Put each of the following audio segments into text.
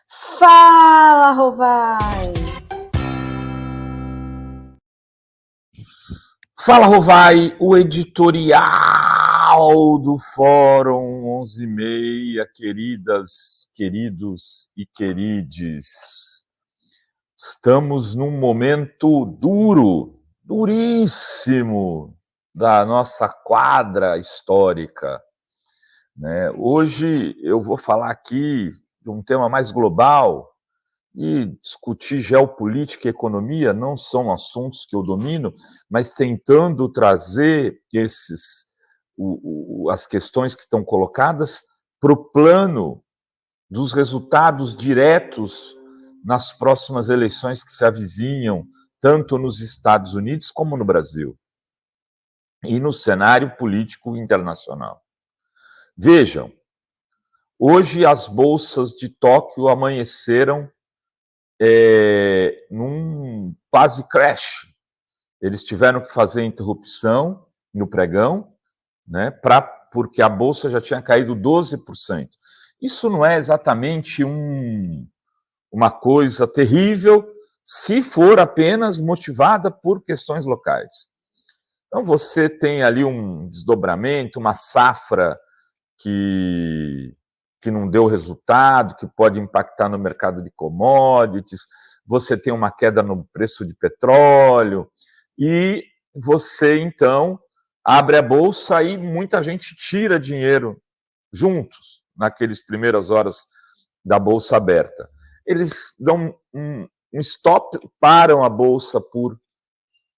Fala, Rovai! Fala, Rovai, o editorial do Fórum 11:30, queridas, queridos e querides. Estamos num momento duro, duríssimo da nossa quadra histórica, né? Hoje eu vou falar aqui de um tema mais global, e discutir geopolítica e economia não são assuntos que eu domino, mas tentando trazer as questões que estão colocadas para o plano dos resultados diretos nas próximas eleições que se avizinham, tanto nos Estados Unidos como no Brasil, e no cenário político internacional. Vejam, hoje as bolsas de Tóquio amanheceram num quase crash. Eles tiveram que fazer interrupção no pregão, né, porque a bolsa já tinha caído 12%. Isso não é exatamente uma coisa terrível se for apenas motivada por questões locais. Então você tem ali um desdobramento, uma safra que não deu resultado, que pode impactar no mercado de commodities, você tem uma queda no preço de petróleo, e você, então, abre a bolsa e muita gente tira dinheiro juntos, naquelas primeiras horas da bolsa aberta. Eles dão um stop, param a bolsa por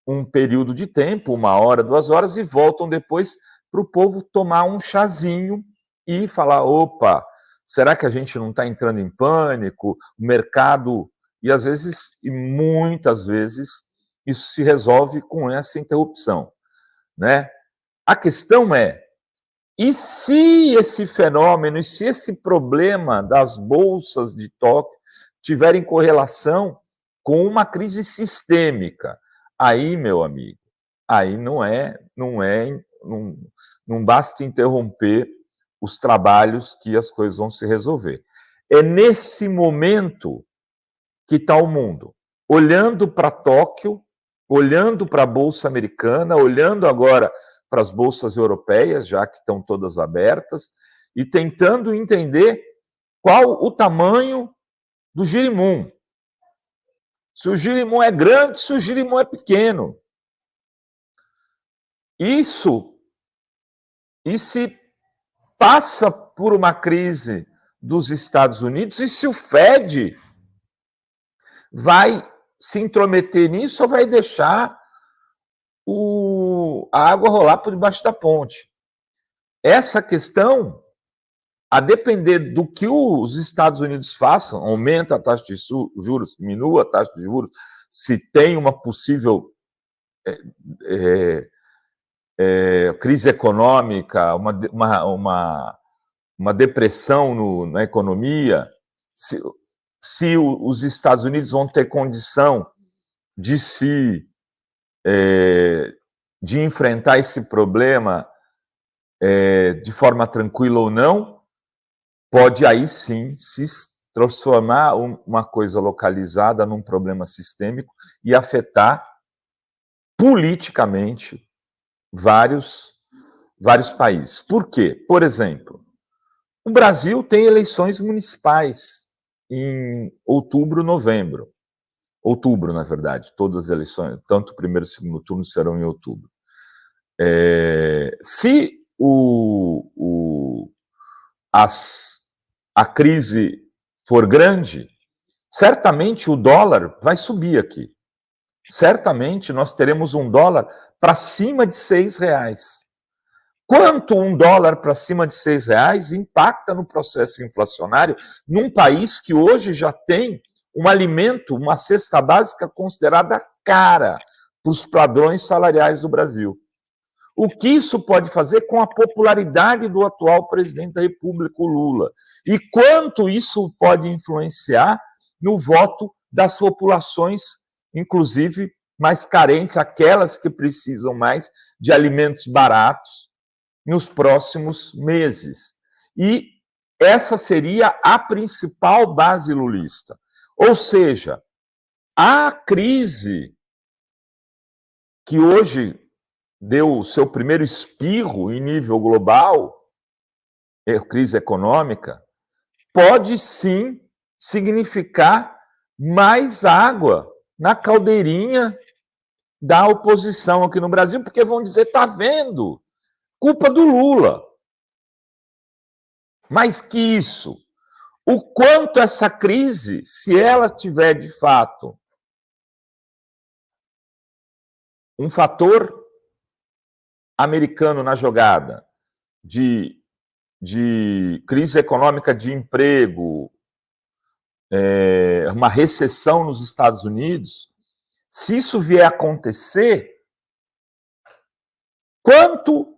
um período de tempo, 1 hora, 2 horas, e voltam depois para o povo tomar um chazinho e falar, opa, será que a gente não está entrando em pânico? O mercado, e às vezes, e muitas vezes, isso se resolve com essa interrupção, né? A questão é, e se esse fenômeno, e se esse problema das bolsas de Tóquio tiverem correlação com uma crise sistêmica? Aí, meu amigo, aí não basta interromper os trabalhos que as coisas vão se resolver. É nesse momento que está o mundo, olhando para Tóquio, olhando para a Bolsa Americana, olhando agora para as bolsas europeias, já que estão todas abertas, e tentando entender qual o tamanho do girimum. Se o girimum é grande, se o girimum é pequeno. Isso, e se passa por uma crise dos Estados Unidos, e se o Fed vai se intrometer nisso ou vai deixar a água rolar por debaixo da ponte. Essa questão, a depender do que os Estados Unidos façam, aumenta a taxa de juros, diminua a taxa de juros, se tem uma possível crise econômica, uma depressão na economia, se os Estados Unidos vão ter condição de enfrentar esse problema de forma tranquila ou não, pode aí sim se transformar uma coisa localizada num problema sistêmico e afetar politicamente vários países. Por quê? Por exemplo, o Brasil tem eleições municipais em outubro, novembro. Outubro, na verdade, todas as eleições, tanto o primeiro e o segundo turno serão em outubro. Se a crise for grande, certamente o dólar vai subir aqui. Certamente nós teremos um dólar para cima de R$6. Quanto um dólar para cima de R$6 impacta no processo inflacionário num país que hoje já tem um alimento, uma cesta básica considerada cara para os padrões salariais do Brasil? O que isso pode fazer com a popularidade do atual presidente da República, o Lula? E quanto isso pode influenciar no voto das populações, inclusive mais carentes, aquelas que precisam mais de alimentos baratos, nos próximos meses? E essa seria a principal base lulista. Ou seja, a crise que hoje deu o seu primeiro espirro em nível global, crise econômica, pode sim significar mais água na caldeirinha da oposição aqui no Brasil, porque vão dizer, tá vendo, culpa do Lula. Mais que isso, o quanto essa crise, se ela tiver de fato um fator americano na jogada de crise econômica, de emprego, uma recessão nos Estados Unidos, se isso vier a acontecer, quanto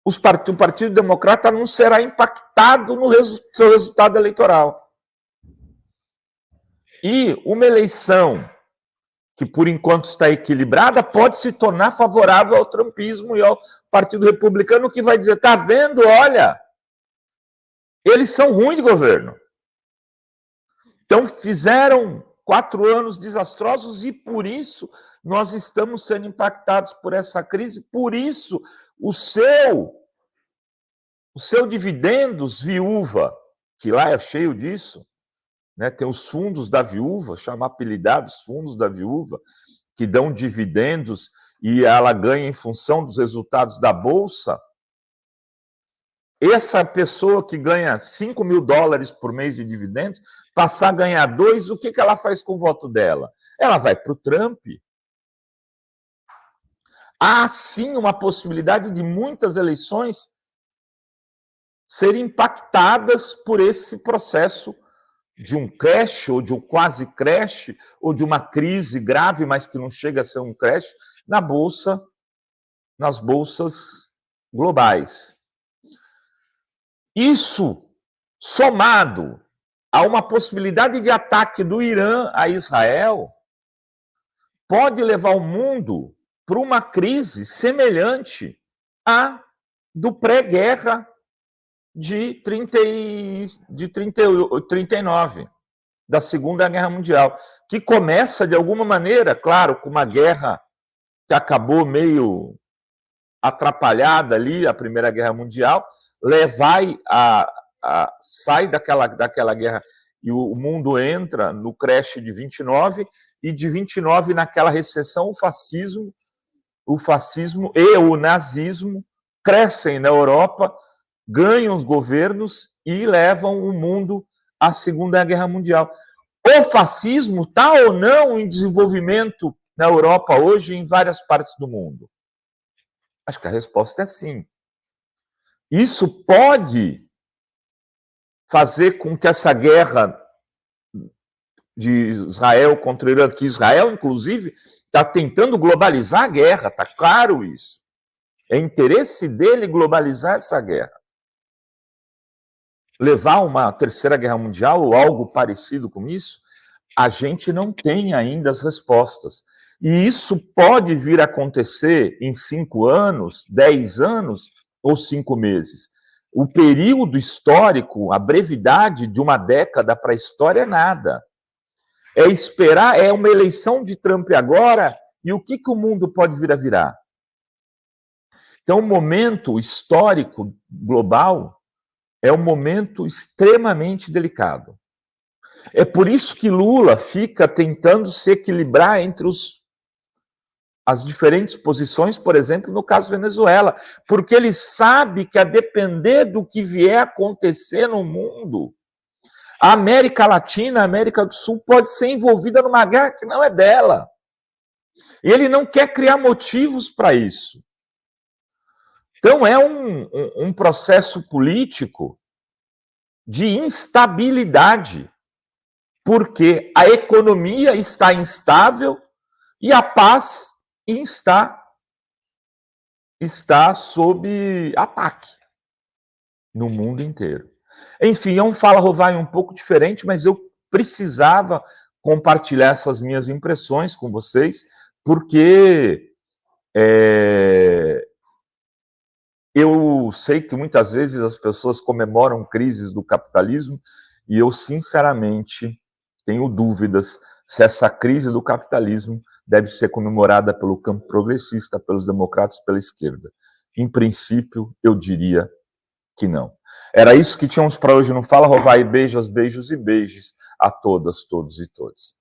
o Partido Democrata não será impactado no seu resultado eleitoral. E uma eleição que, por enquanto, está equilibrada, pode se tornar favorável ao trumpismo e ao Partido Republicano, que vai dizer, tá vendo, olha, eles são ruins de governo. Então, fizeram 4 anos desastrosos e, por isso, nós estamos sendo impactados por essa crise, por isso, o seu dividendos viúva, que lá é cheio disso, né? Tem os fundos da viúva, chama apelidados fundos da viúva, que dão dividendos e ela ganha em função dos resultados da Bolsa. Essa pessoa que ganha $5.000 por mês de dividendos, passar a ganhar 2, o que ela faz com o voto dela? Ela vai para o Trump. Há, sim, uma possibilidade de muitas eleições serem impactadas por esse processo de um crash, ou de um quase crash, ou de uma crise grave, mas que não chega a ser um crash, nas bolsas globais. Isso, somado a uma possibilidade de ataque do Irã a Israel, pode levar o mundo para uma crise semelhante à do pré-guerra de 39, da Segunda Guerra Mundial, que começa, de alguma maneira, claro, com uma guerra que acabou meio atrapalhada ali, a Primeira Guerra Mundial, sai daquela guerra e o mundo entra no crash de 29, e de 29, naquela recessão, o fascismo e o nazismo crescem na Europa, ganham os governos e levam o mundo à Segunda Guerra Mundial. O fascismo está ou não em desenvolvimento na Europa hoje e em várias partes do mundo? Acho que a resposta é sim. Isso pode fazer com que essa guerra de Israel contra o Irã, que Israel, inclusive, está tentando globalizar a guerra, está claro isso. É interesse dele globalizar essa guerra. Levar uma terceira guerra mundial ou algo parecido com isso, a gente não tem ainda as respostas. E isso pode vir a acontecer em 5 anos, 10 anos ou 5 meses. O período histórico, a brevidade de uma década para a história é nada. É esperar, é uma eleição de Trump agora, e o que o mundo pode vir a virar? Então, o momento histórico global é um momento extremamente delicado. É por isso que Lula fica tentando se equilibrar entre as diferentes posições, por exemplo, no caso Venezuela, porque ele sabe que, a depender do que vier a acontecer no mundo, a América Latina, a América do Sul pode ser envolvida numa guerra que não é dela. E ele não quer criar motivos para isso. Então, é um processo político de instabilidade, porque a economia está instável e a paz está sob ataque no mundo inteiro. Enfim, é um Fala Rovai um pouco diferente, mas eu precisava compartilhar essas minhas impressões com vocês, porque Eu sei que muitas vezes as pessoas comemoram crises do capitalismo e eu, sinceramente, tenho dúvidas se essa crise do capitalismo deve ser comemorada pelo campo progressista, pelos democratas, pela esquerda. Em princípio, eu diria que não. Era isso que tínhamos para hoje no Fala Rovai. Beijos, beijos e beijos a todas, todos e todas.